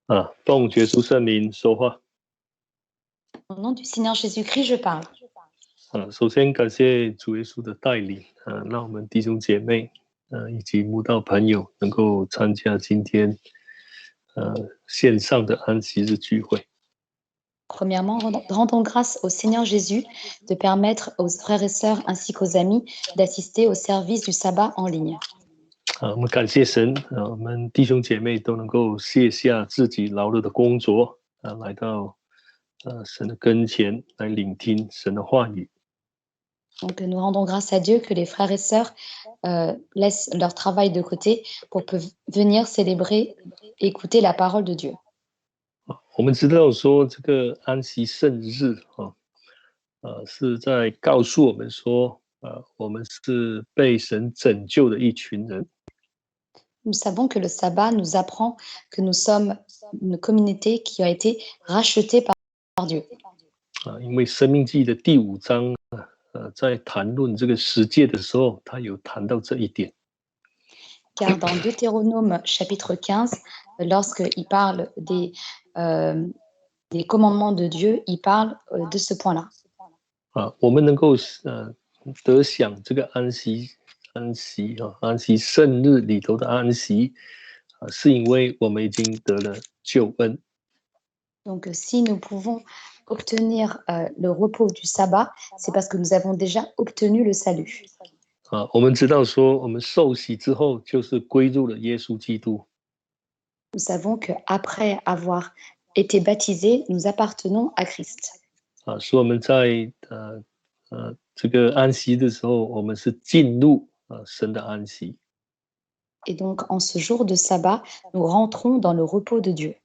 奉耶稣圣名说话。Au nom du Seigneur Jésus-Christ, je parle. 首先感谢主耶稣的带领，让我们弟兄姐妹，以及慕道朋友能够参加今天线上的安息日聚会。Premièrement, rendons grâce au Seigneur Jésus de permettre aux frères et sœurs ainsi qu'aux amis d'assister au service du sabbat en ligne. 我们感谢神，我们弟兄姐妹都能够卸下自己劳碌的工作，来到神的跟前来聆听神的话语。Donc, nous rendons grâce à Dieu que les frères et sœurs laissent leur travail de côté pour venir célébrer et écouter la parole de Dieu. 我们知道说这个安息圣日是在告诉我们说，我们是被神拯救的一群人。Nous savons que le sabbat nous apprend que nous sommes une communauté qui a été rachetée par Dieu. 因为申命记的第5章在谈论这个十诫的时候，他有谈到这一点。Car dans Deutéronome chapitre 15, lorsqu'il parle des commandements de Dieu, il parle de ce point-là. 我们能够得享这个安息圣日里头的安息，是因为我们已经得了救恩。Donc, si nous pouvons obtenir le repos du sabbat, c'est parce que nous avons déjà obtenu le salut. 我们知道说，我们受洗之后就是归入了耶稣基督。Nous savons qu'après avoir été baptisés, nous appartenons à Christ. 所以我们在这个安息的时候，我们是进入神的安息。Et donc, en ce jour de sabbat, nous rentrons dans le repos de Dieu.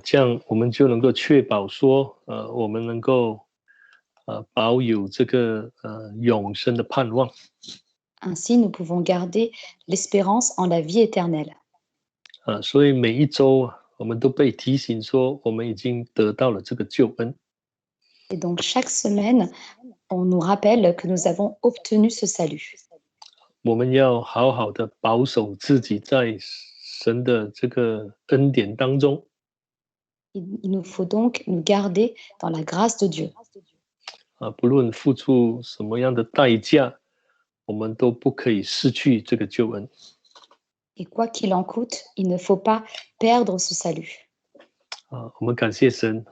这样我们就能够确保说，我们能够保有这个永生的盼望。Ainsi, nous pouvons garder l'espérance en la vie éternelle. 所以每一周我们都被提醒说，我们已经得到了这个救恩。Et donc, chaque semaine, on nous rappelle que nous avons obtenu ce salut. 我们要好好的保守自己在神的这个恩典当中。Il nous faut donc nous garder dans la grâce de Dieu. 不论付出什么样的代价，我们都不可以失去这个救恩。Et quoi qu'il en coûte, il ne faut pas perdre ce salut. 我们感谢神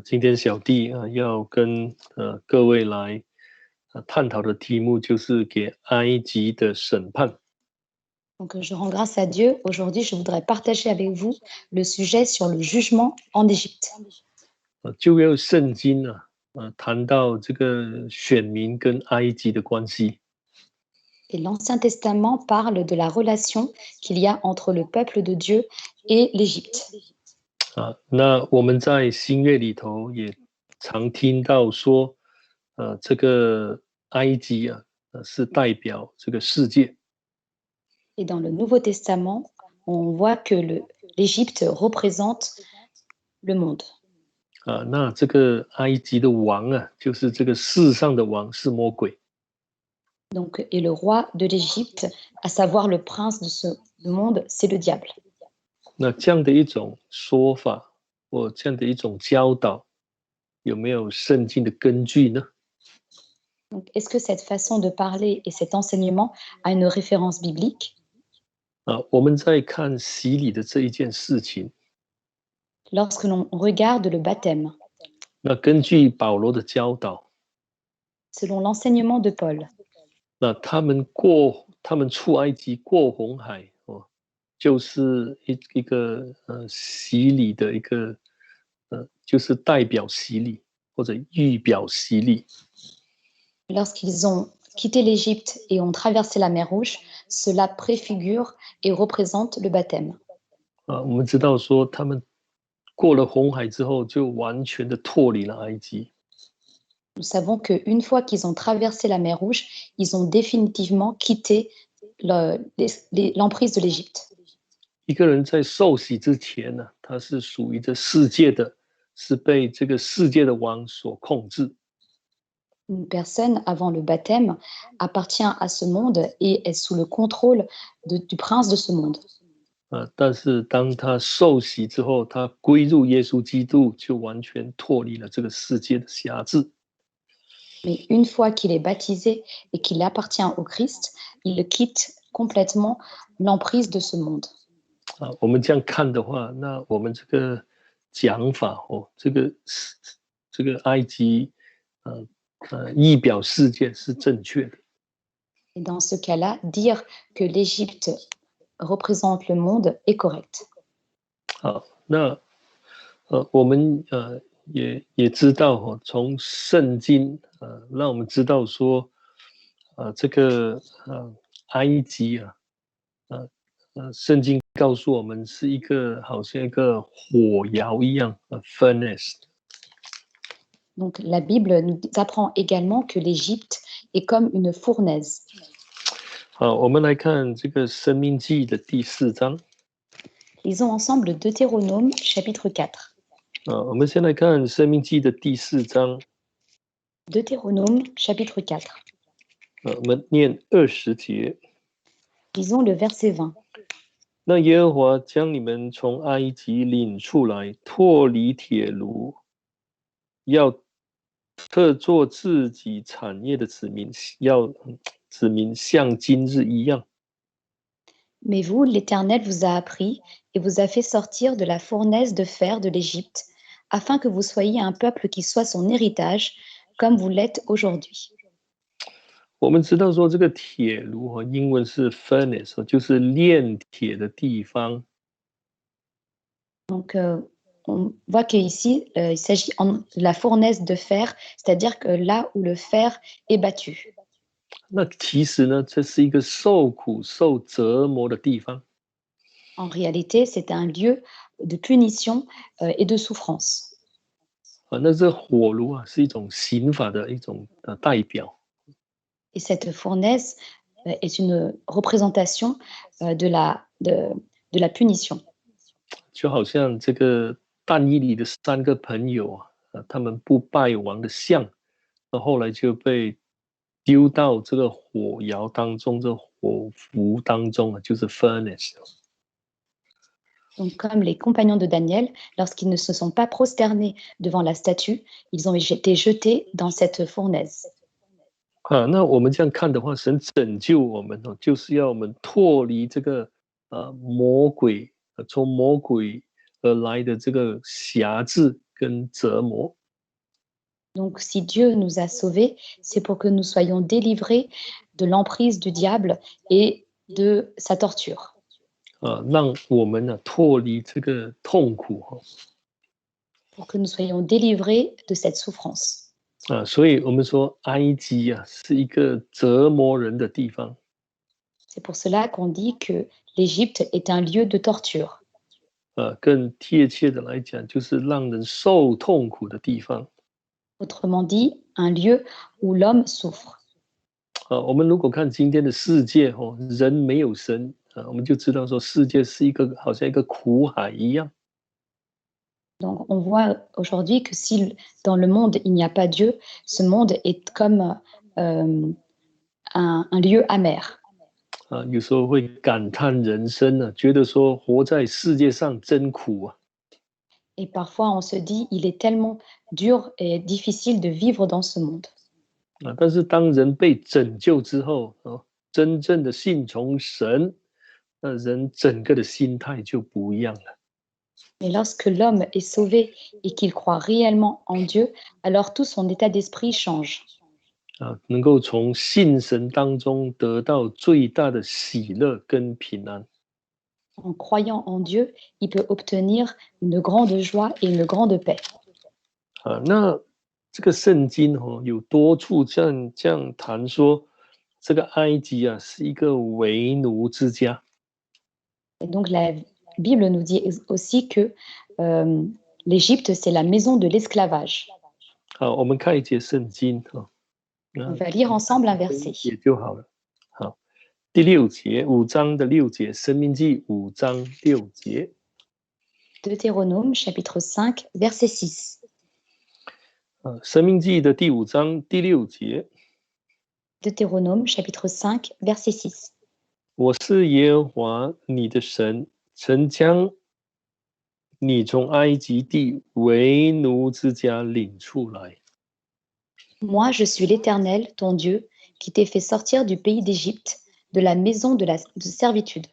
今天小弟要跟各位来探讨的题目就是给埃及的审判。Donc, je rends grâce à Dieu. Aujourd'hui, je voudrais partager avec vous le sujet sur le jugement en Égypte. 旧约圣经谈到这个选民跟埃及的关系。Et l'Ancien Testament parle de la relation qu'il y a entre le peuple de Dieu et l'Égypte. 那我们在新约里头也常听到说，这个埃及是代表这个世界。Et dans le Nouveau Testament, on voit que l'Égypte représente le monde. 那这个埃及的王就是这个世上的王是魔鬼。Donc, et le roi de l'Égypte, à savoir le prince de ce monde, c'est le diable. 那这样的一种说法或这样的一种教导，有没有圣经的根据呢？ Donc, est-ce que cette façon de parler et cet enseignement a une référence biblique? 我们在看洗礼的这一件事情。Lorsque l'on regarde le baptême, 那根据保罗的教导， selon l'enseignement de Paul, 那他们出埃及过红海就是一个洗礼的一个就是代表洗礼或者预表洗礼。lorsqu'ils ont quitté l'Égypte et ont traversé la mer Rouge, cela préfigure et représente le baptême. 我们知道说他们过了红海之后，就完全的脱离了埃及。Nous savons qu'une fois qu'ils ont traversé la mer Rouge, ils ont définitivement quitté l'emprise de l'Égypte. 一个人在受洗之前呢，他是属于这世界的，是被这个世界的王所控制。Une personne, avant le baptême, appartient à ce monde et est sous le contrôle du prince de ce monde. 但是当他受洗之后，他归入耶稣基督，就完全脱离了这个世界的辖制。Mais une fois qu'il est baptisé et qu'il appartient au Christ, il quitte complètement l'emprise de ce monde. 我们这样看的话，那我们这个讲法这个埃及仪表事件是正确的。Et dans ce cas-là, dire que l'Égypte représente le monde est correct. 好，那我们也知道从圣经让我们知道说，这个埃及圣经告诉我们是一个好像一个火窑一样，furnace。Donc la Bible nous apprend également que l'Égypte est comme une fournaise. 好，我们来看这个《申命记》的第4章。Lisons ensemble Deutéronome chapitre 4. 我们先来看《申命记》的第4章。Deutéronome chapitre 4. 我们念20节。Lisons le verset 20. 那耶和华将你们从埃及领出来，脱离铁炉，要特作自己产业的子民，要子民像今日一样。Mais vous, l'Éternel vous a appris et vous a fait sortir de la fournaise de fer de l'Égypte, afin que vous soyez un peuple qui soit son héritage, comme vous l'êtes aujourd'hui. 我们知道说这个铁炉英文是 furnace，就是炼铁的地方。Donc, on voit qu'ici, il s'agit de la fournaise de fer, c'est-à-dire que là où le fer est battu. 那其实呢，这是一个受苦、受折磨的地方。En réalité, c'est un lieu de punition et de souffrance. 那这火炉是一种刑法的一种代表。Et cette fournaise est une représentation de la punition. 就好像这个但以理的3个朋友他们不拜王的像，后来就被丢到这个火窑当中，这火炉当中就是 furnace。Donc, comme les compagnons de Daniel, lorsqu'ils ne se sont pas prosternés devant la statue, ils ont été jetés dans cette fournaise. 那我们这样看的话，神拯救我们就是要我们脱离这个魔鬼，从魔鬼而来的这个辖制跟折磨。Donc, si Dieu nous a sauvés, c'est pour que nous soyons délivrés de l'emprise du diable et de sa torture. 让我们脱离这个痛苦。Pour que nous soyons délivrés de cette souffrance. 所以我们说埃及是一个折磨人的地方。C'est pour cela qu'on dit que l'Égypte est un lieu de torture. 更贴切的来讲，就是让人受痛苦的地方。Autrement dit, un lieu où l'homme souffre. 我们如果看今天的世界人没有神我们就知道说世界是一个好像一个苦海一样。Donc, on voit aujourd'hui que si dans le monde il n'y a pas Dieu, ce monde est comme un lieu amer. 有时候会感叹人生觉得说活在世界上真苦啊。Et parfois, on se dit, il est tellement dur et difficile de vivre dans ce monde. 但是当人被拯救之后真正的信从神，那人整个的心态就不一样了。Mais lorsque l'homme est sauvé et qu'il croit réellement en Dieu, alors tout son état d'esprit change. 能够从信神当中得到最大的喜乐跟平安。En croyant en Dieu, il peut obtenir une grande joie et une grande paix. 那这个圣经有多处这样谈说，这个埃及是一个为奴之家。Et donc la Bible nous dit aussi que l'Égypte, c'est la maison de l'esclavage. 好，我们看一节圣经On va lire ensemble un verset. 也就好了。好，第6节，5章的6节，申命记5章6节。Deutéronome chapitre 5 verset 6. 申命记的第5章第6节。Deutéronome chapitre 5 verset 6. 我是耶和华你的神，曾将你从埃及地为奴之家领出来。 Moi, je suis l'Éternel, ton Dieu, qui t'ai fait sortir du pays d'Égypte, de la maison de servitude.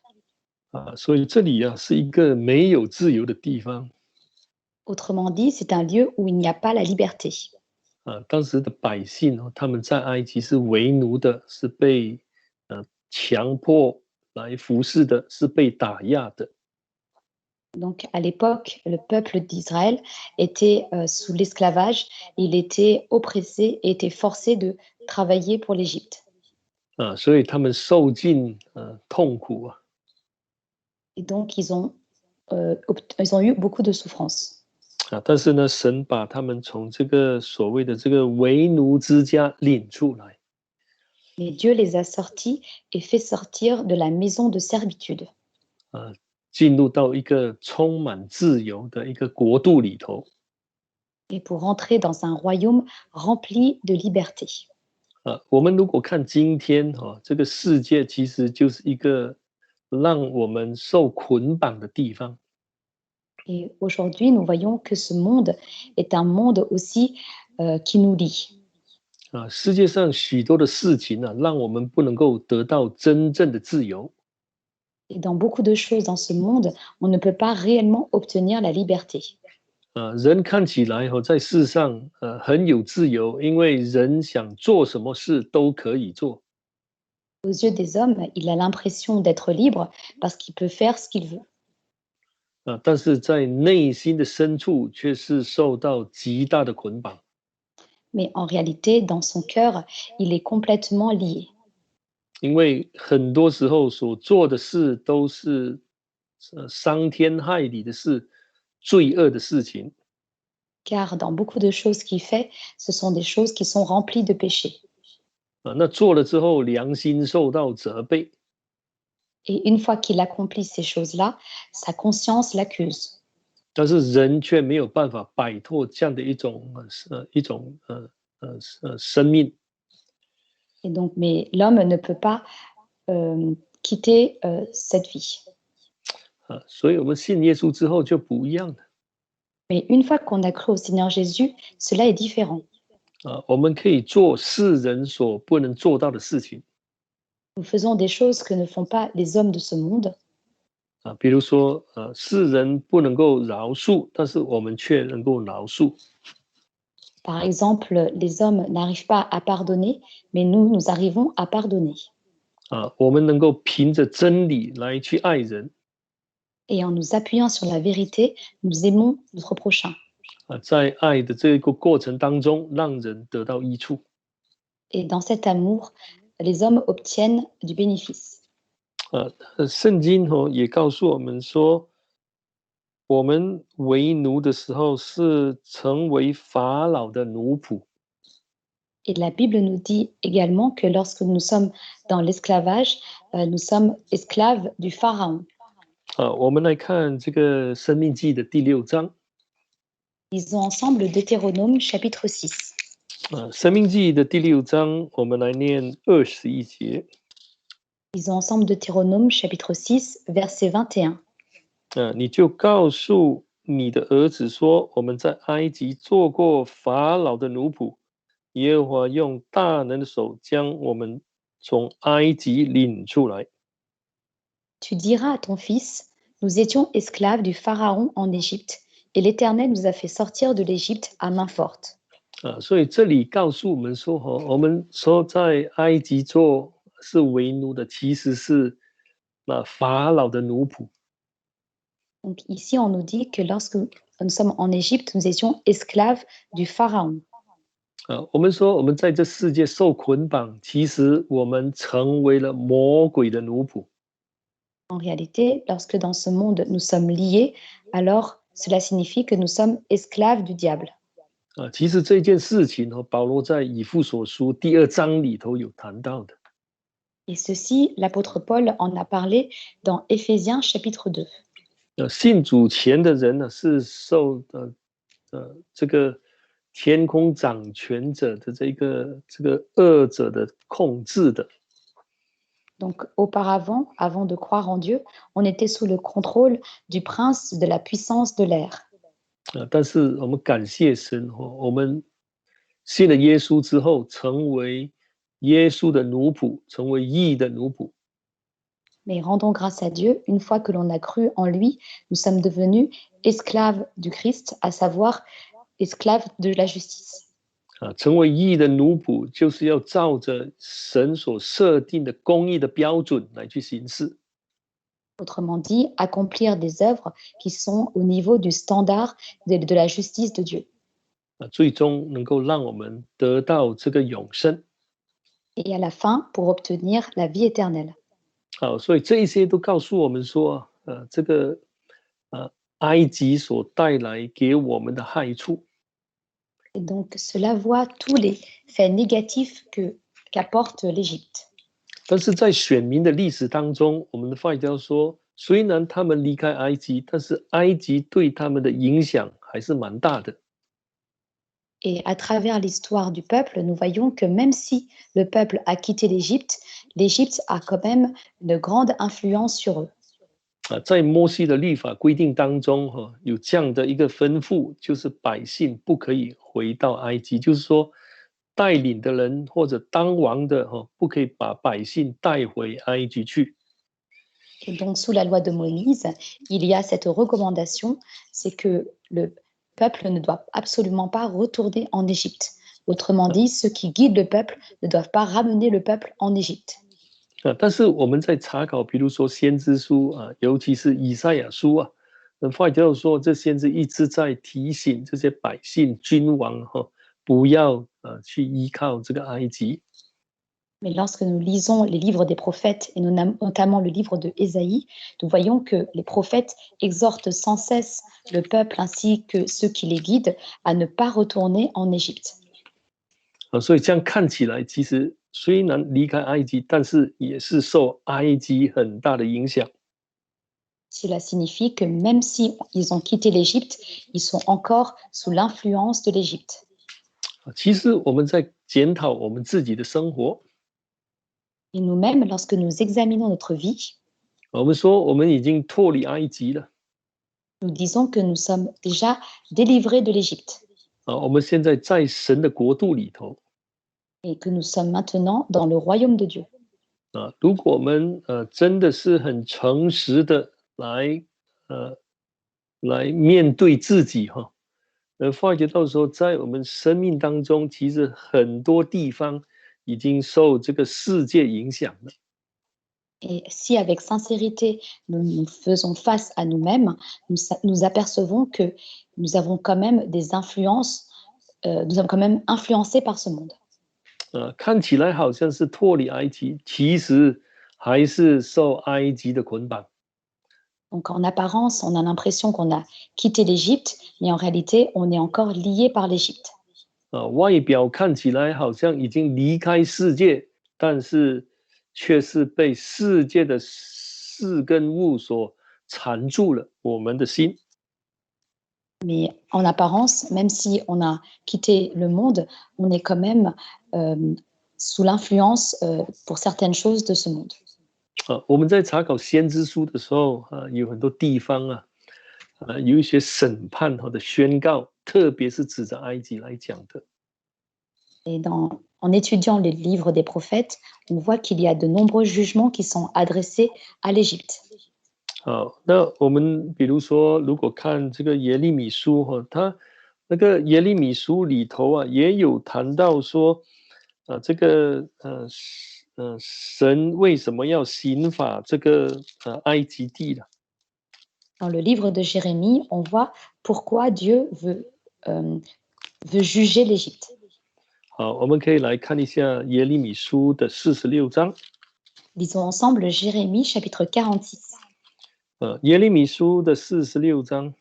所以这里是一个没有自由的地方。 Autrement dit, c'est un lieu où il n'y a pas la liberté. 当时的百姓他们在埃及是为奴的，是被强迫来服侍的，是被打压的。 Donc, à l'époque, le peuple d'Israël était sous l'esclavage, il était oppressé et était forcé de travailler pour l'Égypte. 所以他们受尽痛苦。 Et donc, ils ont eu beaucoup de souffrances. 但是呢，神把他们从这个所谓的这个为奴之家领出来。 Mais Dieu les a sortis et fait sortir de la maison de servitude. 进入到一个充满自由的一个国度里头。 Et pour rentrer dans un royaume rempli de liberté. 我们如果看今天这个世界其实就是一个让我们受捆绑的地方。 Et aujourd'hui, nous voyons que ce monde est un monde aussi qui nous lie. 世界上许多的事情让我们不能够得到真正的自由。 Et dans beaucoup de choses dans ce monde, on ne peut pas réellement obtenir la liberté. 人看起来在世上很有自由，因为人想做什么事都可以做。 Aux yeux des hommes, il a l'impression d'être libre parce qu'il peut faire ce qu'il veut. 但是在内心的深处却是受到极大的捆绑。 Mais en réalité, dans son cœur, il est complètement lié. 因为很多时候所做的事都是伤天害理的事，罪恶的事情。 Car dans beaucoup de choses qu'il fait, ce sont des choses qui sont remplies de péchés. 那做了之后良心受到责备。 Et une fois qu'il accomplit ces choses-là, sa conscience l'accuse. 但是人却没有办法摆脱这样的一种生命。 Et donc, mais l'homme ne peut pas quitter cette vie. 所以我们信耶稣之后就不一样了。 Mais une fois qu'on a cru au Seigneur Jésus, cela est différent. 我们可以做世人所不能做到的事情。 Nous faisons des choses que ne font pas les hommes de ce monde. 比如说世人不能够饶恕，但是我们却能够饶恕。 Par exemple, les hommes n'arrivent pas à pardonner, mais nous arrivons à pardonner. 我们能够凭着真理来去爱人。 Et en nous appuyant sur la vérité, nous aimons notre prochain. 在爱的这个过程当中，让人得到益处。 Et dans cet amour, les hommes obtiennent du bénéfice. 圣经也告诉我们说，我们为奴的时候是成为法老的奴仆。 Et la Bible nous dit également que lorsque nous sommes dans l'esclavage, nous sommes esclaves du Pharaon. 我们来看这个《申命记》的第6章。 Lisons ensemble Deutéronome chapitre 6. 《申命记》的第6章，我们来念21节。 Lisons ensemble Deutéronome chapitre 6, verset 21. 你就告诉你的儿子说，我们在埃及做过法老的奴仆，耶和华用大能的手将我们从埃及领出来。 Tu diras à ton fils, nous étions esclaves du Pharaon en Égypte, et l'Éternel nous a fait sortir de l'Égypte à main forte. 所以这里告诉我们说，我们说在埃及做是为奴的，其实是法老的奴仆。 Donc ici, on nous dit que lorsque nous sommes en Égypte, nous étions esclaves du Pharaon. 我们说我们在这世界受捆绑，其实我们成为了魔鬼的奴仆。 En réalité, lorsque dans ce monde nous sommes liés, alors cela signifie que nous sommes esclaves du diable. 其实这件事情保罗在以弗所书第2章里头有谈到的。 Et ceci, l'apôtre Paul en a parlé dans Éphésiens chapitre 2. 信主前的人是受这个天空掌权者的这个恶者的控制的。Donc auparavant, avant de croire en Dieu, on était sous le contrôle du prince de la puissance de l'air. 但是我们感谢神，我们信了耶稣之后，成为耶稣的奴仆，成为义的奴仆。Mais rendons grâce à Dieu, une fois que l'on a cru en lui, nous sommes devenus esclaves du Christ, à savoir esclaves de la justice. 成为义的奴仆，就是要照着神所设定的公义的标准来去行事。Autrement dit, accomplir des œuvres qui sont au niveau du standard de la justice de Dieu. 最终能够让我们得到这个永生。Et à la fin, pour obtenir la vie éternelle. 好，所以这一些都告诉我们说，这个埃及所带来给我们的害处。Et donc, cela voit tous les faits négatifs qu'apporte l'Égypte. 但是在选民的历史当中，我们的发教说，虽然他们离开埃及，但是埃及对他们的影响还是蛮大的。Et à travers l'histoire du peuple, nous voyons que même si le peuple a quitté l'Égypte, l'Égypte a quand même une grande influence sur eux. 在摩西的律法规定当中，有这样的一个吩咐，就是百姓不可以回到埃及，就是说，带领的人或者当王的，不可以把百姓带回埃及去。Et donc, sous la loi de Moïse, il y a cette recommandation, c'est que le peuple ne doit absolument pas retourner en Égypte. Autrement dit, ceux qui guident le peuple ne doivent pas ramener le peuple en Égypte. 但是我们在查考，比如说先知书尤其是以赛亚书发觉说这先知一直在提醒这些百姓、君王不要去依靠这个埃及。Mais lorsque nous lisons les livres des prophètes, et notamment le livre de Ésaïe, nous voyons que les prophètes exhortent sans cesse le peuple ainsi que ceux qui les guident à ne pas retourner en Égypte. 所以这样看起来，其实虽然离开埃及，但是也是受埃及很大的影响。Cela signifie que même si ils ont quitté l'Égypte, ils sont encore sous l'influence de l'Égypte. 其实我们在检讨我们自己的生活。Et nous-mêmes, lorsque nous examinons notre vie, 我们说我们已经脱离埃及了。nous disons que nous sommes déjà délivrés de l'Égypte. 我们现在在神的国度里头。Et que nous sommes maintenant dans le royaume de Dieu. 如果我们真的是很诚实的来面对自己发觉到说，在我们生命当中，其实很多地方已经受这个世界影响了。Et si avec sincérité, nous faisons face à nous-mêmes, nous apercevons que nous avons quand même des influences, nous sommes quand même influencés par ce monde. 看起来好像是脱离埃及，其实还是受埃及的捆绑。Donc en apparence, on a l'impression qu'on a quitté l'Égypte, mais en réalité, on est encore lié par l'Égypte. 外表看起来好像已经离开世界，但是却是被世界的事跟物所缠住了我们的心。Mais en apparence, même si on a quitté le monde, on est quand même sous l'influence pour certaines choses de ce monde. 我们在查考先知书的时候有很多地方有一些审判的宣告，特别是指着埃及来讲的。Et en étudiant les livres des prophètes, on voit qu'il y a de nombreux jugements qui sont adressés à l'Égypte. 好，那我们比如说，如果看这个耶利米书它那个耶利米书里头也有谈到说，这个神为什么要刑罚这个埃及地呢？ Dans le livre de Jérémie, on voit pourquoi Dieu veut juger l'Égypte. 好，我们可以来看一下耶利米书的46章。Lisons ensemble Jérémie chapitre 46. 耶利米书的46章。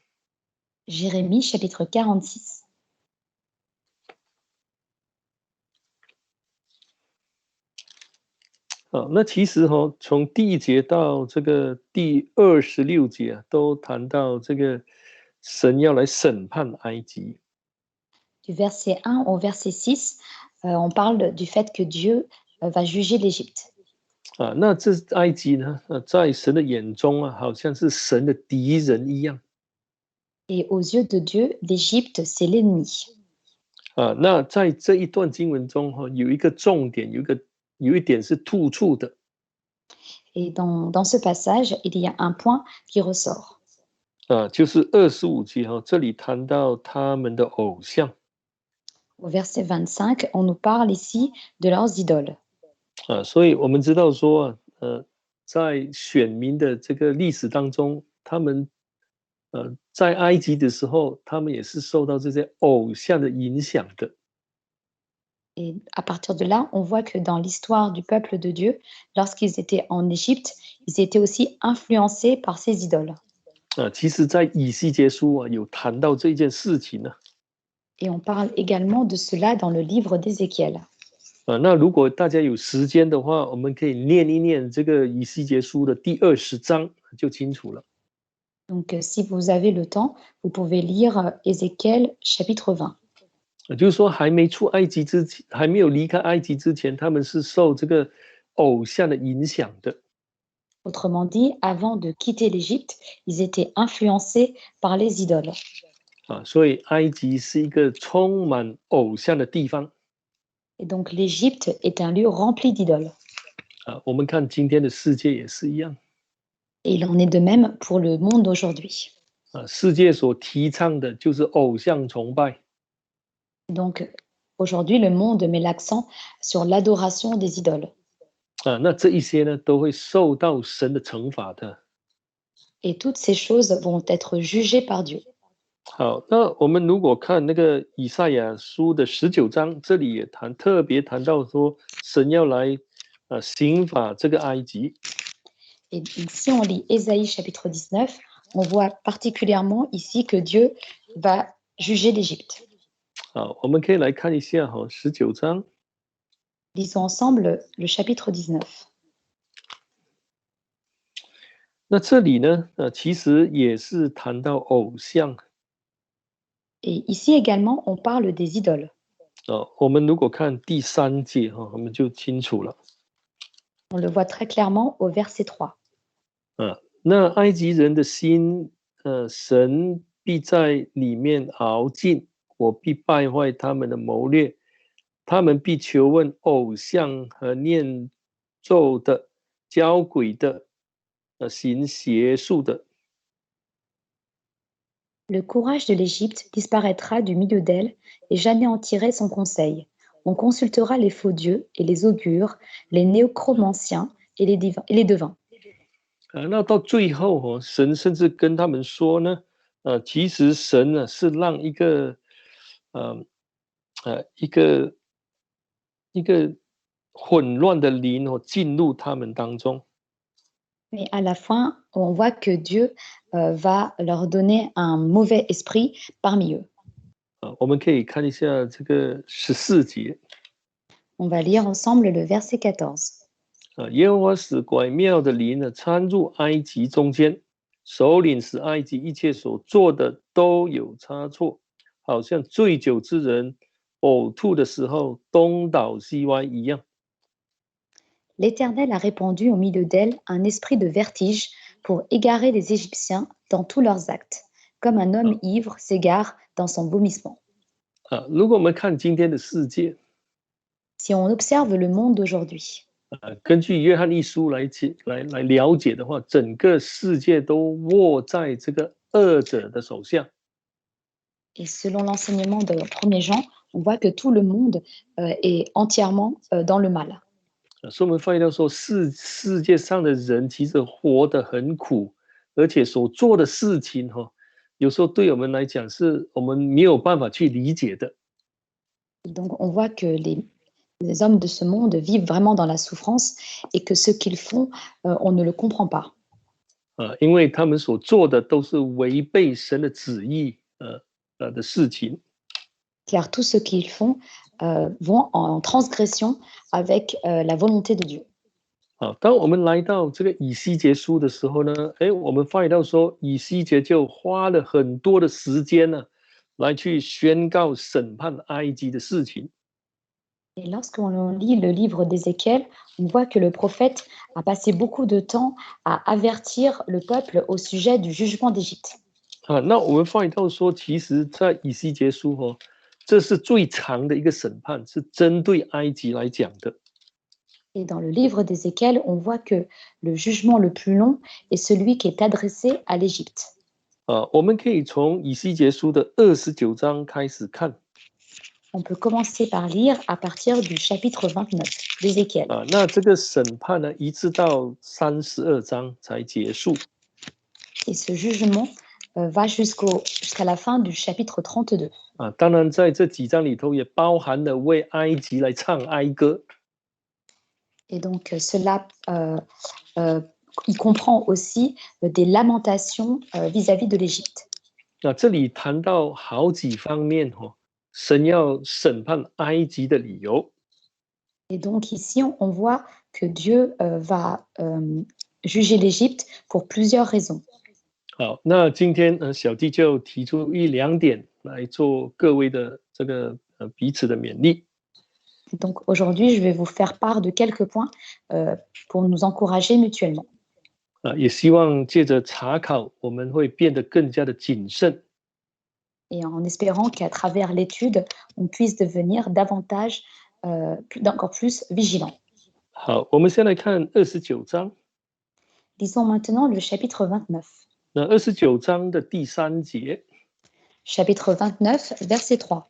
Jérémie chapitre 46. 那其实从第1节到这个第26节都谈到这个神要来审判埃及。Du verset 1 au verset 6, on parle du fait que Dieu va juger l'Égypte. 那这埃及呢，在神的眼中好像是神的敌人一样。Et aux yeux de Dieu, l'Égypte, c'est l'ennemi. 那在这一段经文中有一个重点，有一点是突出的。Et dans ce passage, il y a un point qui ressort. 就是25节这里谈到他们的偶像。Au verset 25, on nous parle ici de leurs idoles. 所以我们知道说在选民的这个历史当中，他们在埃及的时候，他们也是受到这些偶像的影响的。Et à partir de là, on voit que dans l'histoire du peuple de Dieu, lorsqu'ils étaient en Égypte, ils étaient aussi influencés par ces idoles. 其实在以西结书有谈到这件事情呢。Et on parle également de cela dans le livre d'Ézéchiel. 那如果大家有时间的话，我们可以念一念这个以西结书的第20章，就清楚了。Donc, si vous avez le temps, vous pouvez lire Ézéchiel chapitre 20. 就是说，还没出埃及之前，还没有离开埃及之前，他们是受这个偶像的影响的。Autrement dit, avant de quitter l'Égypte, ils étaient influencés par les idoles. 所以埃及是一个充满偶像的地方。Et donc, l'Égypte est un lieu rempli d'idoles. 我们看今天的世界也是一样。Et il en est de même pour le monde d'aujourd'hui. 世界所提倡的就是偶像崇拜。Donc, aujourd'hui, le monde met l'accent sur l'adoration des idoles. 那这一些呢，都会受到神的惩罚的。Et toutes ces choses vont être jugées par Dieu. 好，那我们如果看那个以赛亚书的19章，这里也特别谈到说，神要来刑罚这个埃及。Et si on lit Ésaïe chapitre 19, on voit particulièrement ici que Dieu va juger l'Égypte. 好，我们可以来看一下19章。Lisons ensemble le chapitre 19. 那这里呢，其实也是谈到偶像。Et ici également, on parle des idoles. 我们如果看第3节我们就清楚了。On le voit très clairement au verset 3. 那埃及人的心，神必在里面熬尽，我必败坏他们的谋略，他们必求问偶像和念咒的、交鬼的、行邪术的。Le courage de l'Égypte disparaîtra du milieu d'elle, et j'anéantirai son conseil. On consultera les faux dieux et les augures, les néocromanciens et les devins. 那到最后神甚至跟他们说呢，其实神呢是让一个混乱的灵进入他们当中。Mais à la fin, on voit que Dieu va leur donner un mauvais esprit parmi eux. 我们可以看一下这个14节。On va lire ensemble le verset 14. 耶和华使拐谬的灵呢掺入埃及中间，首领使埃及一切所做的都有差错，好像醉酒之人呕吐的时候东倒西歪一样。L'Éternel a répandu au milieu d'elle un esprit de vertige pour égarer les Égyptiens dans tous leurs actes, comme un homme ivre s'égare dans son vomissement. 如果我们看今天的世界， Si on observe le monde d'aujourd'hui, 根据约翰一书来了解的话，整个世界都握在这个恶者的手下。 et selon l'enseignement de 1er Jean, on voit que tout le monde est entièrement dans le mal. 所以我们发现到说，世界上的人其实活得很苦，而且所做的事情有时候对我们来讲是我们没有办法去理解的。 Donc on voit que les hommes de ce monde vivent vraiment dans la souffrance et que ce qu'ils font, on ne le comprend pas. 因为他们所做的都是违背神的旨意的事情。 Car tout ce qu'ils font vont en transgression avec la volonté de Dieu. 当我们来到这个以西结书的时候呢，我们发现到说，以西结就花了很多的时间呢，来去宣告审判埃及的事情。Et lorsqu'on lit le livre d'Ézéchiel, on voit que le prophète a passé beaucoup de temps à avertir le peuple au sujet du jugement d'Égypte. 那我们发现到说，其实，在以西结书这是最长的一个审判，是针对埃及来讲的。Et dans le livre d'Ézéchiel, on voit que le jugement le plus long est celui qui est adressé à l'Égypte. 我们可以从以西结书的29章开始看。On peut commencer par lire à partir du chapitre 29 d'Ézéchiel. 那这个审判呢，一直到32章才结束。Et ce jugement va jusqu'à la fin du chapitre 32. 当然在这几章里头也包含了为埃及来唱哀歌。Et donc cela il comprend aussi des lamentations vis-à-vis de l'Égypte. 这里谈到好几方面神要审判埃及的理由。Et donc ici, on voit que Dieu va juger l'Égypte pour plusieurs raisons. 好，那今天小弟就提出一两点来做各位的这个彼此的勉励。Donc aujourd'hui, je vais vous faire part de quelques points pour nous encourager mutuellement. 也希望借着查考，我们会变得更加的谨慎。Et en espérant qu'à travers l'étude, on puisse devenir davantage, encore plus vigilant. 好，我们先来看29章。Lisons maintenant le chapitre 29. 那29章的第3节。Chapitre 29, verset 3.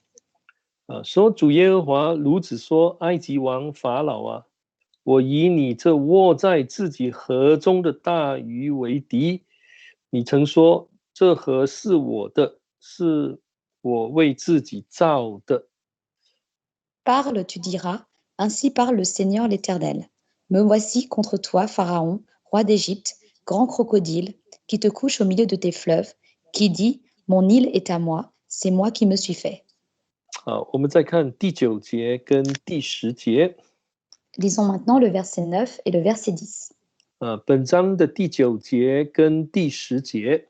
说主耶和华如此说：埃及王法老啊，我以你这握在自己河中的大鱼为敌。你曾说这河是我的，是我为自己造的。Parle, tu diras, ainsi parle le Seigneur l'Éternel. Me voici contre toi, Pharaon, roi d'Égypte, grand crocodile, qui te couche au milieu de tes fleuves, qui dit, mon île est à moi, c'est moi qui me suis fait. 好，我们再看第9节跟第10节。Lisons maintenant le verset 9 et le verset 10. 本章的第9节跟第10节。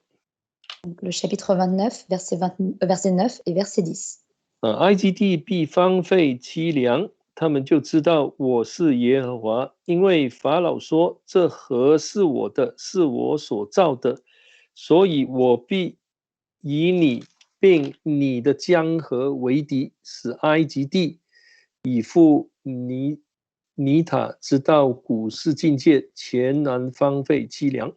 Donc, le chapitre 29, verset 9 et verset 10. 埃及地必荒废凄凉，他们就知道我是耶和华，因为法老说：“这河是我的，是我所造的，所以我必以你并你的江河为敌，使埃及地以赴尼塔，直到古世境界，全然荒废凄凉。”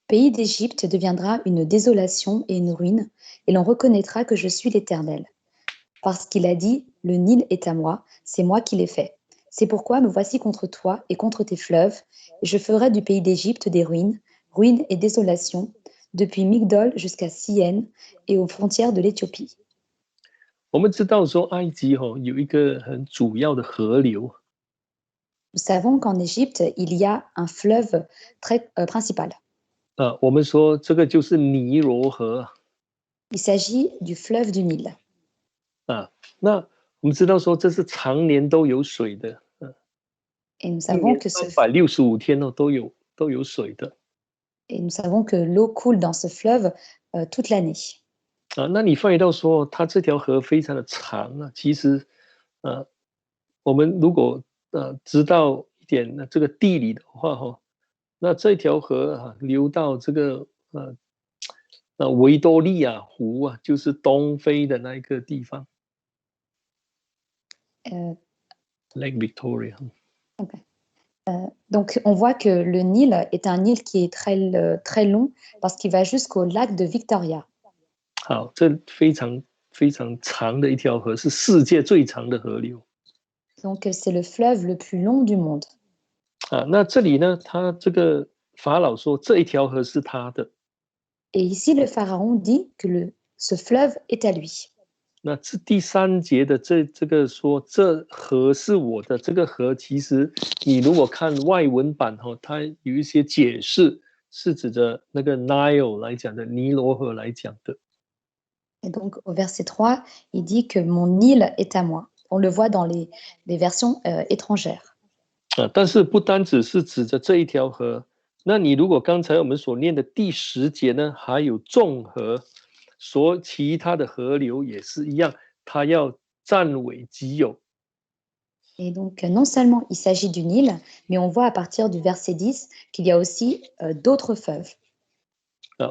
Pays d'Égypte deviendra une désolation et une ruine, et l'on reconnaîtra que je suis l'Éternel. Parce qu'il a dit, le Nil est à moi, c'est moi qui l'ai fait. C'est pourquoi me voici contre toi et contre tes fleuves, et je ferai du pays d'Égypte des ruines, ruines et désolations, depuis Migdol jusqu'à Syène et aux frontières de l'Éthiopie. 我们知道说，埃及有一个很主要的河流。Nous savons qu'en Égypte, il y a un fleuve très principal. 我们说这个就是尼罗河。Il s'agit du fleuve du Nil. 那我们知道说这是常年都有水的。Et nous savons que365天都有水的。Et nous savons que l'eau coule dans ce fleuve toute l'année. 那你发现到说它这条河非常的长其实我们如果知道一点这个地理的话那这条河流到这个维多利亚湖就是东非的那一个地方。Lake Victoria. Okay. Donc, on voit que le Nil est un Nil qui est très long parce qu'il va jusqu'au lac de Victoria. 好，这非常非常长的一条河，是世界最长的河流。Donc, c'est le fleuve le plus long du monde. 那这里呢，他这个法老说这一条河是他的。Et ici, le pharaon dit que ce fleuve est à lui. 那这第3节的这个说这河是我的，这个河其实你如果看外文版它有一些解释是指着那个 Nile 来讲的，尼罗河来讲的。Et donc au verset 3, il dit que mon île est à moi. On le voit dans les versions étrangères. 但是不单只是指着这一条河，那你如果刚才我们所念的第10节呢，还有众河。说其他的河流也是一样，他要占为己有， Et donc, non seulement il s'agit du Nil, mais on voit à partir du verset 10 qu'il y a aussi d'autres fleuves.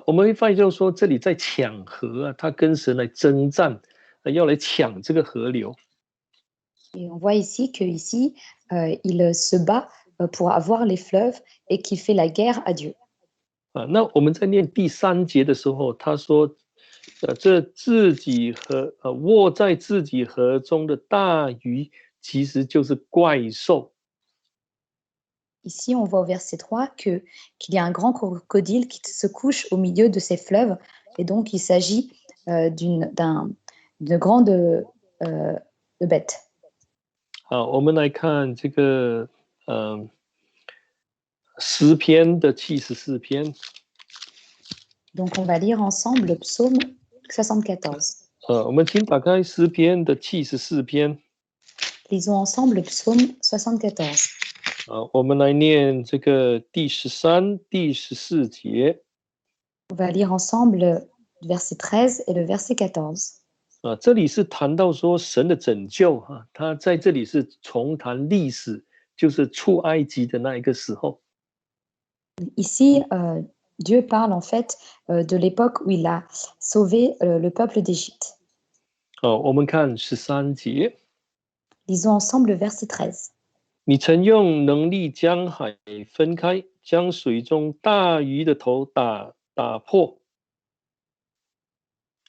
我们会发现就是说，这里在抢河啊，他跟神来征战，要来抢这个河流。Et on voit ici qu'ici, il se bat pour avoir les fleuves et qu'il fait la guerre à Dieu. 那我们在念第3节的时候，他说，这自己河卧在自己河中的大鱼，其实就是怪兽。Ici, on voit au verset 3 qu'il y a un grand crocodile qui se couche au milieu de ces fleuves. Et donc, il s'agit d'une grande bête. 好，我们来看这个诗篇的74篇。Donc, on va lire ensemble le psaume 74. 我们请打开诗篇的74篇。Lisons ensemble le psaume 74. 我们来念这个第13、第14节。On va lire ensemble le verset 13 et le verset 14. 这里是谈到说神的拯救啊，他在这里是重谈历史，就是出埃及的那一个时候。Ici, Dieu parle en fait de l'époque où il a sauvé le peuple d'Égypte. 我们看13节。Lisons ensemble le verset 13. 你曾用能力将海分开，将水中大鱼的头打破。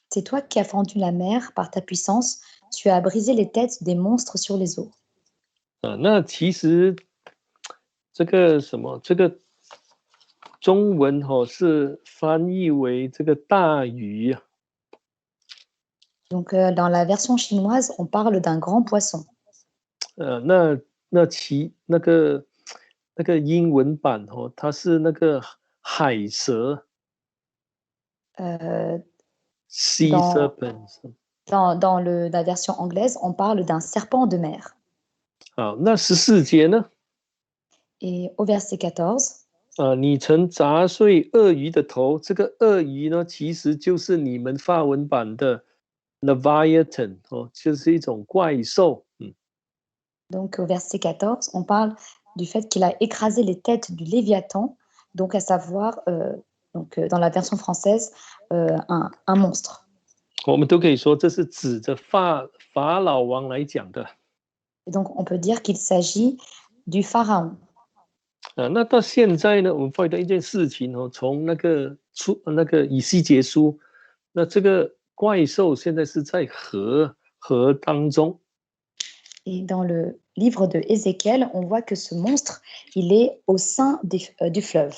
C'est toi qui as fendu la mer par ta puissance, tu as brisé les têtes des monstres sur les eaux. 那其实这个中文是翻译为这个大鱼啊。Donc, dans la version chinoise, on parle d'un grand poisson. 那个英文版它是那个海蛇 ，sea Dans, serpents。dans la version anglaise, on parle d'un serpent de mer. 好，那14节呢？ Et au verset 14, 你曾砸碎鳄鱼的头，这个鳄鱼呢，其实就是你们法文版的 Leviathan 就是一种怪兽。donc au verset 14, on parle du fait qu'il a écrasé les têtes du Léviathan, donc à savoir, dans la version française, un monstre. 我们都可以说这是指着法老王来讲的。Et donc on peut dire qu'il s'agit du pharaon. 那到现在呢，我们发现到一件事情从那个以西结书，那这个怪兽现在是在河当中。Et dans le livre de Ézéchiel, on voit que ce monstre, il est au sein du fleuve.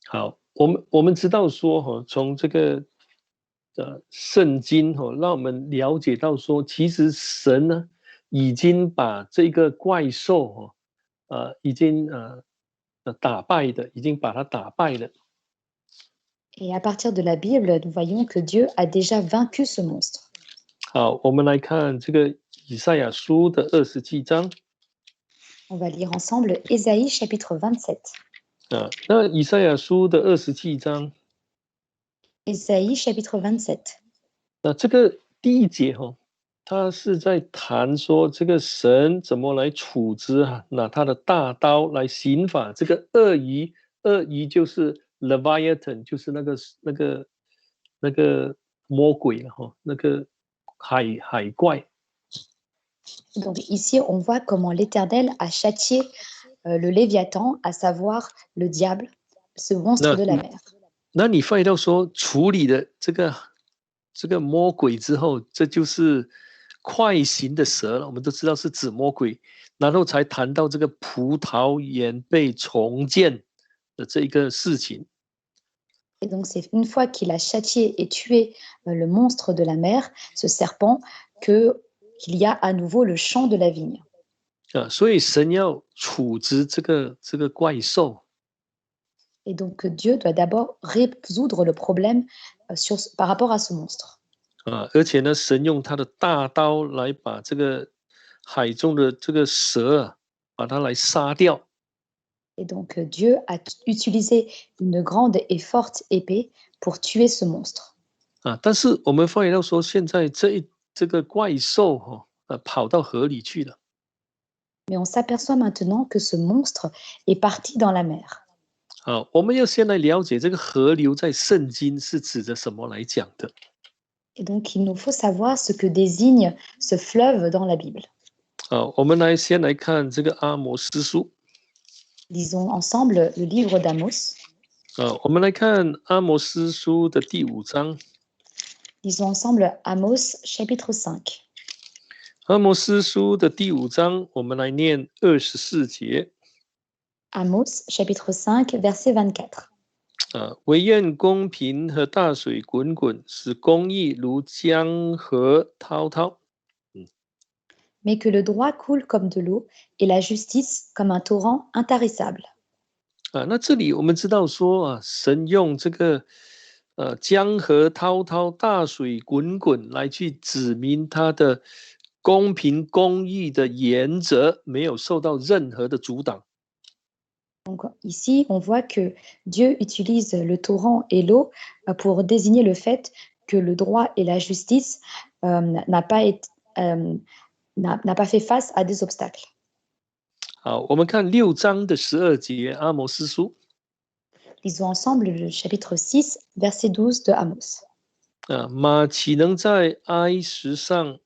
好，我们知道说从这个圣经让我们了解到说，其实神呢已经把这个怪兽已经打败的，已经把它打败了。Et à partir de la Bible, nous voyons que Dieu a déjà vaincu ce monstre. 好，我们来看这个以赛亚书的27章。On va lire ensemble Ésaïe chapitre 27. 那以赛亚书的27章。Ésaïe chapitre 27. 那这个第1节他是在谈说这个神怎么来处置拿他的大刀来刑罚这个鳄鱼。鳄鱼就是 Leviathan， 就是那个魔鬼那个海怪。Donc ici, on voit comment l'Éternel a châtié le Léviathan, à savoir le diable, ce monstre de la mer. 那你发现到说处理的这个魔鬼之后，这就是快行的蛇了。我们都知道是指魔鬼，然后才谈到这个葡萄园被重建的这一个事情。Et donc c'est une fois qu'il a châtié et tué le monstre de la mer, ce serpent, qu'il y a à nouveau le champ de la vigne. 所以神要处置这个怪兽。Et donc Dieu doit d'abord résoudre le problème par rapport à ce monstre. 而且呢，神用他的大刀来把这个海中的这个蛇把它来杀掉。Et donc Dieu a utilisé une grande et forte épée pour tuer ce monstre. 但是我们发现到说，现在这个怪兽跑到河里去了。Mais on s'aperçoit maintenant que ce monstre est parti dans la mer. 好，我们要先来了解这个河流在圣经是指着什么来讲的。Et donc, il nous faut savoir ce que désigne ce fleuve dans la Bible. 好，我们先来看这个阿摩斯书。Lisons ensemble le livre d'Amos. 我们来看阿摩斯书的第5章。Lisons ensemble Amos chapitre 5. 阿摩斯书的第5章，我们来念24节。Amos chapitre 5 verset 24. 惟愿公平和大水滚滚，使公义如江河滔滔。Mais que le droit coule comme de l'eau et la justice comme un torrent intarissable. 那这里我们知道说神用这个江河滔滔、大水滚滚来去指明他的公平公义的原则没有受到任何的阻挡。Donc ici, on voit que Dieu utilise le torrent et l'eau pour désigner le fait que le droit et la justice n'a pas fait face à des obstacles. 好，我们看6章的12节，阿摩斯书。Lisons ensemble le chapitre 6, verset 12 de Amos. 马岂能在埃石上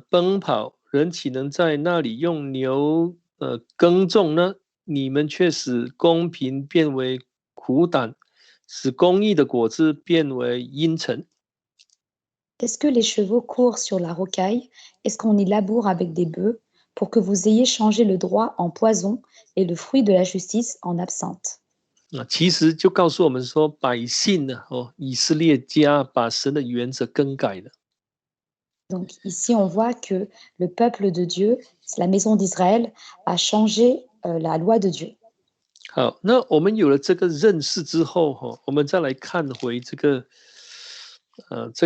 奔跑？人岂能在那里用牛耕种呢？你们却使公平变为苦胆，使公义的果子变为阴沉。Est-ce que les chevaux courent sur la rocaille? Est-ce qu'on y laboure avec des bœufs pour que vous ayez changé le droit en poison et le fruit de la justice en absinthe? 其实就告诉我们说，百姓呢，以色列家把神的原则更改了。Donc ici, on voit que le peuple de Dieu, la maison d'Israël, a changé la loi de Dieu. 好，那我们有了这个认识之后，我们再来看回这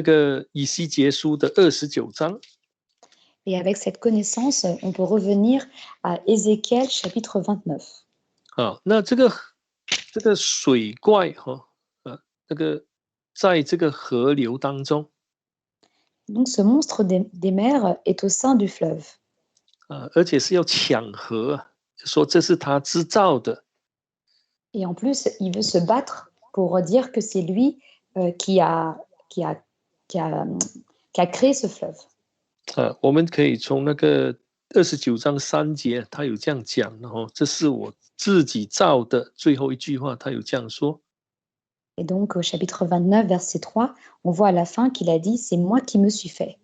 个以西结书的29章。Et avec cette connaissance, on peut revenir à Ézéchiel chapitre 29. 好，那这个水怪这个在这个河流当中。Donc ce monstre des mers est au sein du fleuve. 而且是要抢河，说这是他制造的。Et en plus, il veut se battre pour dire que c'est lui qui a créé ce fleuve. 我们可以从那个29章3节，他有这样讲的这是我自己造的。最后一句话，他有这样说。Et donc au chapitre 29, verset 3, on voit à la fin qu'il a dit « C'est moi qui me suis fait ».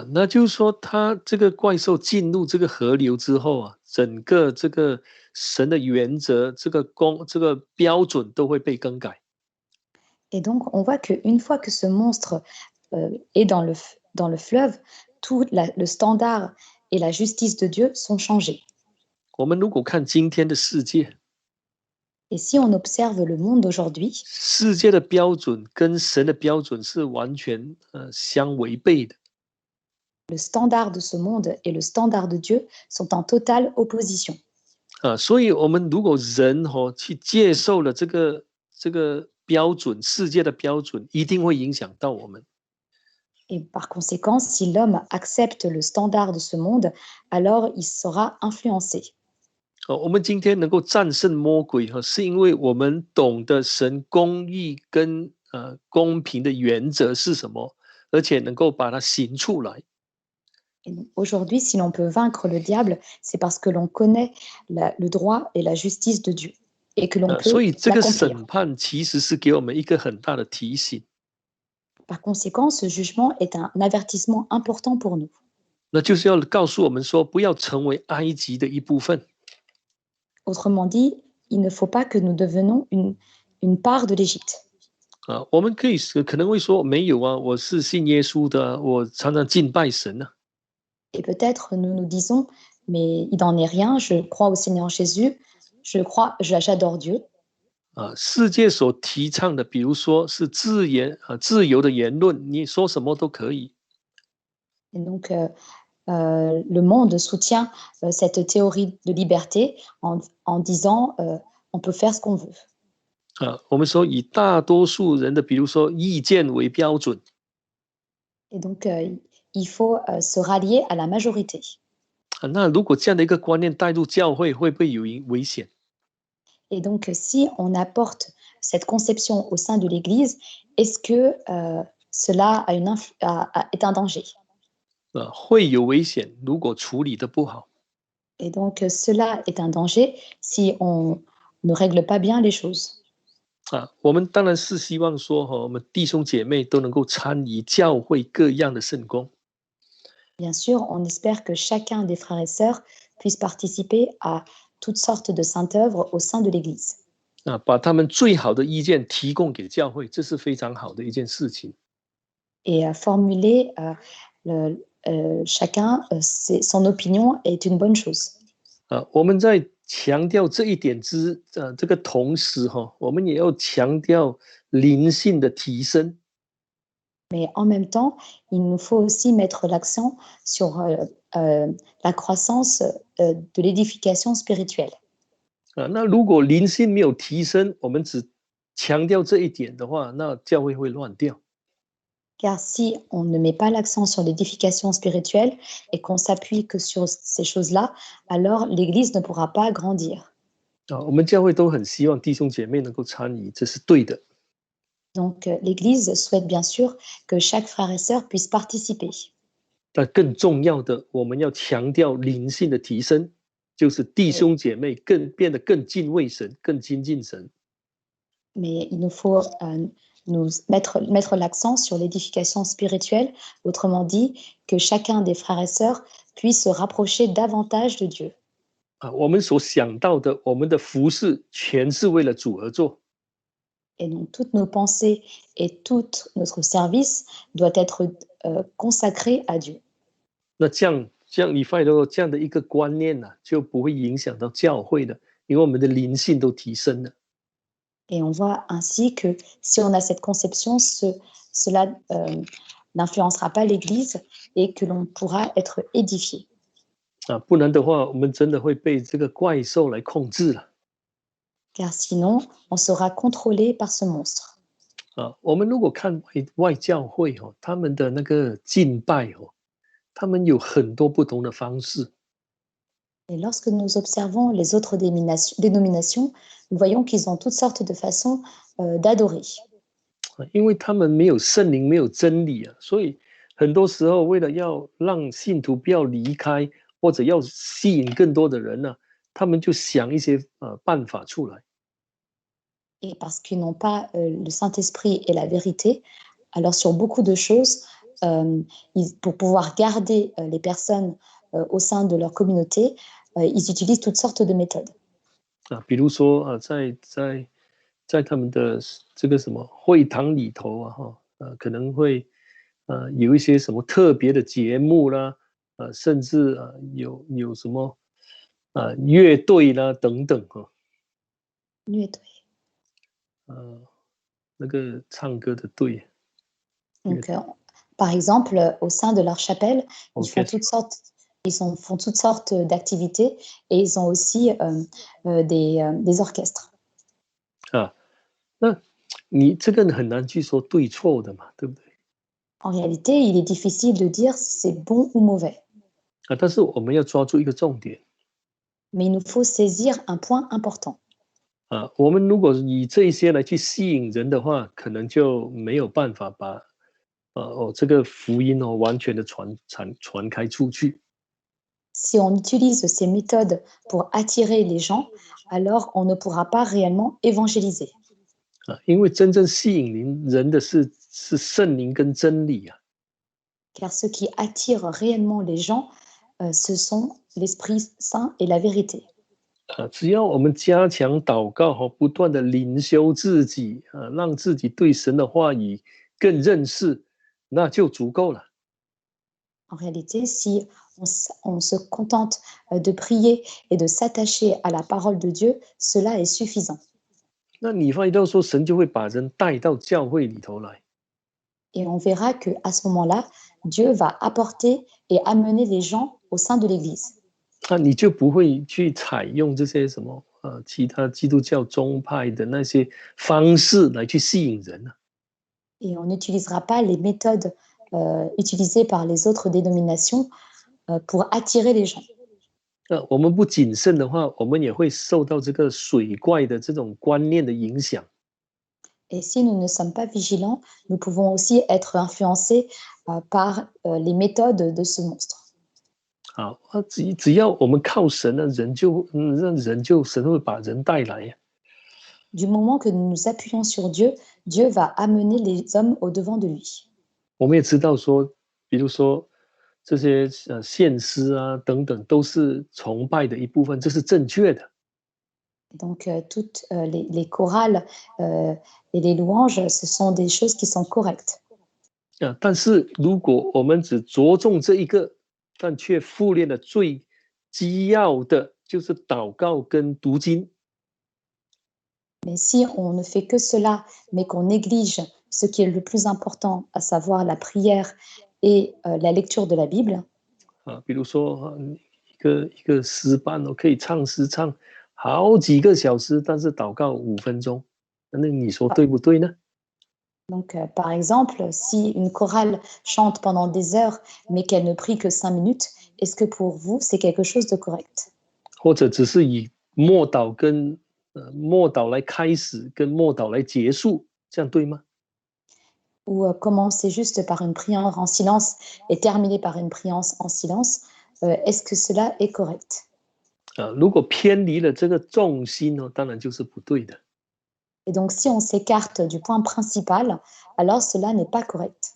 那就是说，他这个怪兽进入这个河流之后整个这个神的原则，这个标准都会被更改。Et donc on voit qu'une fois que ce monstre est dans le fleuve, tout le standard et la justice de Dieu sont changés. 我们如果看今天的世界， Et si on observe le monde d'aujourd'hui, 世界的标准跟神的标准是完全相违背的。le standard de ce monde et le standard de Dieu sont en totale opposition. 所以我们如果人去接受了这个标准，世界的标准，一定会影响到我们。Et par conséquent, si l'homme accepte le standard de ce monde, alors il sera influencé. 我们今天能够战胜魔鬼是因为我们懂得神公义跟公平的原则是什么，而且能够把它行出来。Aujourd'hui, si l'on peut vaincre le diable, c'est parce que l'on connaît le droit et la justice de Dieu et que l'on peut 所以这个 l'accomplir. 审判其实是给我们一个很大的提醒。Par conséquent, ce jugement est un avertissement important pour nous. 那就是要告诉我们说，不要成为埃及的一部分。Autrement dit, il ne faut pas que nous devenions une part de l'Égypte. 我们可能会说没有我是信耶稣的，我常常敬拜神Et peut-être nous nous disons, mais il n'en est rien, je crois au Seigneur Jésus, j'adore Dieu. 世界所提倡的，比如说是自由的言论，你说什么都可以。Et donc, le monde soutient cette théorie de liberté en disant on peut faire ce qu'on veut. 我们说以大多数人的，比如说意见为标准。Et donc, il faut se rallier à la majorité. 那如果这样的一个观念带入教会，会不会有危险？ Et donc, si on apporte cette conception au sein de l'Église, est-ce que cela est un danger? 会有危险，如果处理的不好。 Et donc, cela est un danger si on ne règle pas bien les choses. 我们当然是希望说，我们弟兄姐妹都能够参与教会各样的圣工。 Bien sûr, on espère que chacun des frères et sœurs puisse participer à toutes sortes de saintes œuvres au sein de l'Église. 把他们最好的意见提供给教会，这是非常好的一件事情。 Et formuler chacun son opinion est une bonne chose. 我们在强调这一点这个同时，我们也要强调灵性的提升。 Mais en même temps, il nous faut aussi mettre l'accent sur la croissance de l'édification spirituelle. 那如果灵性没有提升，我们只强调这一点的话，那教会会乱掉。 Car si on ne met pas l'accent sur l'édification spirituelle et qu'on s'appuie que sur ces choses-là, alors l'Église ne pourra pas grandir. 我们教会都很希望弟兄姐妹能够参与，这是对的。 Donc l'Église souhaite bien sûr que chaque frère et sœur puisse participer. 但更重要的，我们要强调灵性的提升，就是弟兄姐妹变得更敬畏神，更亲近神。 Mais il nous faut nous mettre l'accent sur l'édification spirituelle, autrement dit, que chacun des frères et sœurs puisse se rapprocher davantage de Dieu. 我们所想到的，我们的服事全是为了主而做。 Et donc toutes nos pensées et tout notre service doit être consacré à Dieu. 那这样你发现到这样的一个观念呢，就不会影响到教会的，因为我们的灵性都提升了。 Et on voit ainsi que si on a cette conception, cela n'influencera pas l'Église et que l'on pourra être édifié. 不然的话，我们真的会被这个怪兽来控制了。 Car sinon, on sera contrôlé par ce monstre. 我们如果看外教会他们的那个敬拜他们有很多不同的方式。 Et lorsque nous observons les autres dénominations, nous voyons qu'ils ont toutes sortes de façons d'adorer. 因为他们没有圣灵，没有真理所以很多时候为了要让信徒不要离开，或者要吸引更多的人呢，他们就想一些办法出来。 Et parce qu'ils n'ont pas le Saint-Esprit et la vérité, alors sur beaucoup de choses, pour pouvoir garder les personnes au sein de leur communauté, ils utilisent toutes sortes de méthodes. 比如说在他们的这个什么会堂里头可能会有一些什么特别的节目啦，甚至有什么乐队啦等等乐队。那个唱歌的队。 Donc, par exemple, au sein de leur chapelle, ils font toutes sortes d'activités et ils ont aussi des orchestres. 那你这个很难去说对错的嘛，对不对？ En réalité, il est difficile de dire si c'est bon ou mauvais. 但是我们要抓住一个重点。 Mais il nous faut saisir un point important. 我们如果以这些来去吸引人的话，可能就没有办法把这个福音完全的传开出去。 Si on utilise ces méthodes pour attirer les gens, alors on ne pourra pas réellement évangéliser. 因为真正吸引人的是圣灵跟真理Car ce qui attire réellement les gens, ce sont l'Esprit Saint et la vérité. 只要我们加强祷告不断的灵修自己让自己对神的话语更认识，那就足够了。 En réalité, si on se contente de prier et de s'attacher à la parole de Dieu, cela est suffisant. 那你发现到说神就会把人带到教会里头来。 Et on verra qu'à ce moment-là, Dieu va apporter et amener les gens au sein de l'Église. 你就不会去采用这些什么其他基督教宗派的那些方式来去吸引人了。 Et on n'utilisera pas les méthodes utilisées par les autres dénominations pour attirer les gens. 我们不谨慎的话，我们也会受到这个水怪的这种观念的影响。Et si nous ne sommes pas vigilants, nous pouvons aussi être influencés par les méthodes de ce monstre. 好，只要我们靠神呢，神会把人带来。Du moment que nous nous appuyons sur Dieu, Dieu va amener les hommes au-devant de lui. 我们也知道说，比如说这些献诗啊等等，都是崇拜的一部分，这是正确的。Donc, toutes les chorales et les louanges, ce sont des choses qui sont correctes. 但是如果我们只着重这一个，但却忽略了最基要的，就是祷告跟读经。Mais si on ne fait que cela, mais qu'on néglige ce qui est le plus important, à savoir la prière et la lecture de la Bible, 比如说一个诗班可以唱诗唱好几个小时，但是祷告5分钟，那你说对不对呢？ donc par exemple, si une chorale chante pendant des heures, mais qu'elle ne prie que 5 minutes, est-ce que pour vous, c'est quelque chose de correct? 或者只是以默祷来开始，跟默祷来结束，这样对吗？ Ou commencer juste par une prière en silence et terminer par une prière en silence, est-ce que cela est correct? 如果偏离了这个重心当然就是不对的。 Et donc, si on s'écarte du point principal, alors cela n'est pas correct.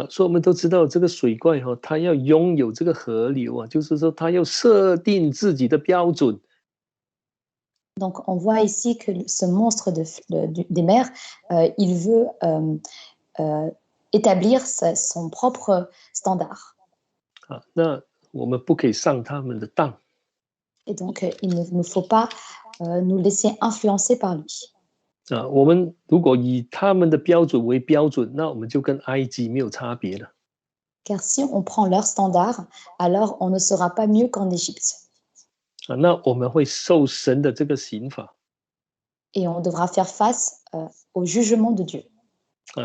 所以我们都知道这个水怪它要拥有这个河流就是说它要设定自己的标准。 Donc, on voit ici que ce monstre des mers, il veut établir son propre standard. 那我们不可以上他们的当。 Et donc, il ne nous faut pas nous laisser influencer par lui. 我们如果以他们的标准为标准，那我们就跟埃及没有差别了。 Car si on prend leur standard, alors on ne sera pas mieux qu'en Égypte. 那我们会受神的这个刑罚。 Et on devra faire face au jugement de Dieu.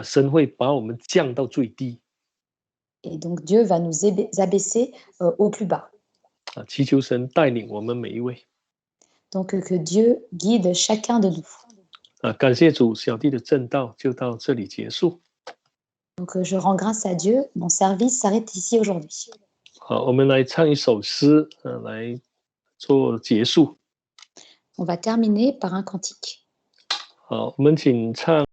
神会把我们降到最低。 Et donc Dieu va nous abaisser au plus bas. 祈求神带领我们每一位。 Donc que Dieu guide chacun de nous. 感谢主，小弟的正道就到这里结束。 Donc je rends grâce à Dieu, mon service s'arrête ici aujourd'hui. 好，我们来唱一首诗来做结束。 On va terminer par un cantique. 好，我们请唱